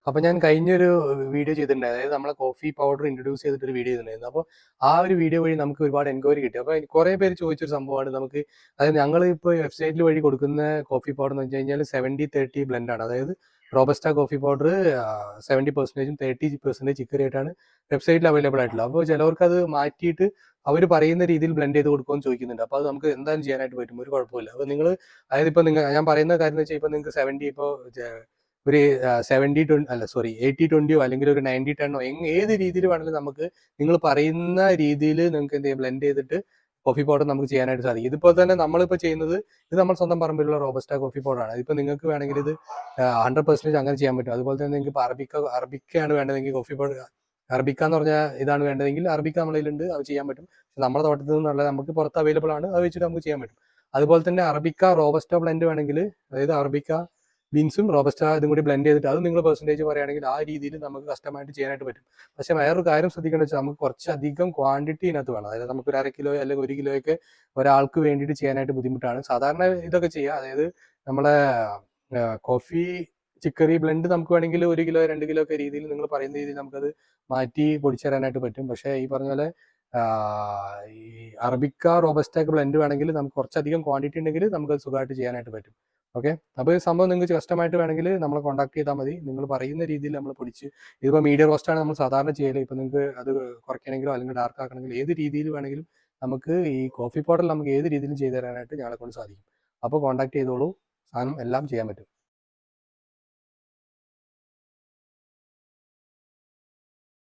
അപ്പോൾ ഞാൻ കഴിഞ്ഞൊരു വീഡിയോ ചെയ്തിട്ടുണ്ടായിരുന്നു. അതായത് നമ്മളെ കോഫി പൗഡർ ഇൻട്രൊഡ്യൂസ് ചെയ്തിട്ടൊരു വീഡിയോ ചെയ്തിട്ടുണ്ടായിരുന്നു. അപ്പോൾ ആ ഒരു വീഡിയോ വഴി നമുക്ക് ഒരുപാട് എൻക്വയറി കിട്ടി. അപ്പോൾ കുറേ പേര് ചോദിച്ചൊരു സംഭവമാണ് നമുക്ക്, അതായത് ഞങ്ങൾ ഇപ്പോൾ വെബ്സൈറ്റിൽ വഴി കൊടുക്കുന്ന കോഫി പൗഡർ എന്ന് വെച്ച് കഴിഞ്ഞാൽ 70-30 ബ്ലെൻഡാണ്. അതായത് റോബസ്റ്റ കോഫി പൗഡർ 70% 30% ചിക്കറി ആയിട്ടാണ് വെബ്സൈറ്റിൽ അവൈലബിൾ ആയിട്ടുള്ളത്. അപ്പോൾ ചിലവർക്ക് അത് മാറ്റിയിട്ട് അവർ പറയുന്ന രീതിയിൽ ബ്ലെൻഡ് ചെയ്ത് കൊടുക്കുമെന്ന് ചോദിക്കുന്നുണ്ട്. അപ്പോൾ അത് നമുക്ക് എന്തായാലും ചെയ്യാനായിട്ട് പറ്റും, ഒരു കുഴപ്പമില്ല. അപ്പോൾ നിങ്ങൾ, അതായത് ഇപ്പോൾ ഞാൻ പറയുന്ന കാര്യം എന്ന് വെച്ചാൽ, ഇപ്പോൾ നിങ്ങൾക്ക് 70 ഇപ്പോൾ ഒരു 80-20 അല്ലെങ്കിൽ ഒരു 90-10 ഏത് രീതിയിൽ വേണമെങ്കിലും നമുക്ക് നിങ്ങൾ പറയുന്ന രീതിയിൽ നിങ്ങൾക്ക് എന്ത് ചെയ്യാം, ബ്ലെൻഡ് ചെയ്തിട്ട് കോഫി പൗഡർ നമുക്ക് ചെയ്യാനായിട്ട് സാധിക്കും. ഇതിപ്പോൾ തന്നെ നമ്മളിപ്പോൾ ചെയ്യുന്നത്, ഇത് നമ്മൾ സ്വന്തം പറമ്പിലുള്ള റോബസ്റ്റ കോഫി പൗഡറാണ്. ഇതിപ്പോൾ നിങ്ങൾക്ക് വേണമെങ്കിൽ ഇത് 100% അങ്ങനെ ചെയ്യാൻ പറ്റും. അതുപോലെ തന്നെ നിങ്ങൾക്ക് ഇപ്പോൾ അറബിക്കയാണ് വേണ്ടതെങ്കിൽ കോഫി പൗഡർ, അറബിക്ക എന്ന് പറഞ്ഞാൽ ഇതാണ് വേണ്ടതെങ്കിൽ അറബിക്ക നമ്മളിലുണ്ട്, അത് ചെയ്യാൻ പറ്റും. നമ്മുടെ തോട്ടത്തിൽ നിന്നുള്ള നമുക്ക് പുറത്ത് അവൈലബിൾ ആണ്, അത് വെച്ചിട്ട് നമുക്ക് ചെയ്യാൻ പറ്റും. അതുപോലെ തന്നെ അറബിക്ക റോബസ്റ്റ ബ്ലെൻഡ് വേണമെങ്കിൽ, അതായത് അറബിക്ക ബീൻസും റോബസ്റ്റ ഇതും കൂടി ബ്ലെൻഡ് ചെയ്തിട്ട് അത് നിങ്ങൾ പെർസെൻറ്റേജ് പറയുകയാണെങ്കിൽ ആ രീതിയിൽ നമുക്ക് കസ്റ്റമായിട്ട് ചെയ്യാനായിട്ട് പറ്റും. പക്ഷേ വേറൊരു കാര്യം ശ്രദ്ധിക്കേണ്ടത് വെച്ചാൽ, നമുക്ക് കുറച്ചധികം ക്വാണ്ടിറ്റി ഇതിനകത്ത് വേണം. അതായത് നമുക്ക് ഒരു 1/2 കിലോ അല്ലെങ്കിൽ 1 കിലോയൊക്കെ ഒരാൾക്ക് വേണ്ടിയിട്ട് ചെയ്യാനായിട്ട് ബുദ്ധിമുട്ടാണ്. സാധാരണ ഇതൊക്കെ ചെയ്യുക, അതായത് നമ്മളെ കോഫി ചിക്കറി ബ്ലെൻഡ് നമുക്ക് വേണമെങ്കിൽ 1 കിലോ 2 കിലോ ഒക്കെ രീതിയിൽ നിങ്ങൾ പറയുന്ന രീതിയിൽ നമുക്കത് മാറ്റി പൊടിച്ചു തരാനായിട്ട് പറ്റും. പക്ഷേ ഈ പറഞ്ഞ പോലെ ഈ അറബിക്ക റോബസ്റ്റ ഒക്കെ ബ്ലെൻഡ് വേണമെങ്കിൽ നമുക്ക് കുറച്ചധികം ക്വാണ്ടിറ്റി ഉണ്ടെങ്കിൽ നമുക്കത് സുഖമായിട്ട് ചെയ്യാനായിട്ട് പറ്റും. ഓക്കെ, അപ്പോൾ ഈ സംഭവം നിങ്ങൾക്ക് കസ്റ്റമായിട്ട് വേണമെങ്കിൽ നമ്മളെ കോൺടാക്ട് ചെയ്താൽ മതി. നിങ്ങൾ പറയുന്ന രീതിയിൽ നമ്മൾ പൊടിച്ച്, ഇതിപ്പോൾ മീഡിയം റോസ്റ്റാണ് നമ്മൾ സാധാരണ ചെയ്യല്. ഇപ്പോൾ നിങ്ങൾക്ക് അത് കുറയ്ക്കണമെങ്കിലോ അല്ലെങ്കിൽ ഡാർക്ക് ആക്കണമെങ്കിലോ ഏത് രീതിയിൽ വേണമെങ്കിലും നമുക്ക് ഈ കോഫി പൗഡർ നമുക്ക് ഏത് രീതിയിലും ചെയ്തു തരാനായിട്ട് ഞങ്ങളെ കൊണ്ട് സാധിക്കും. അപ്പോൾ കോൺടാക്ട് ചെയ്തോളൂ, സാധനം എല്ലാം ചെയ്യാൻ പറ്റും.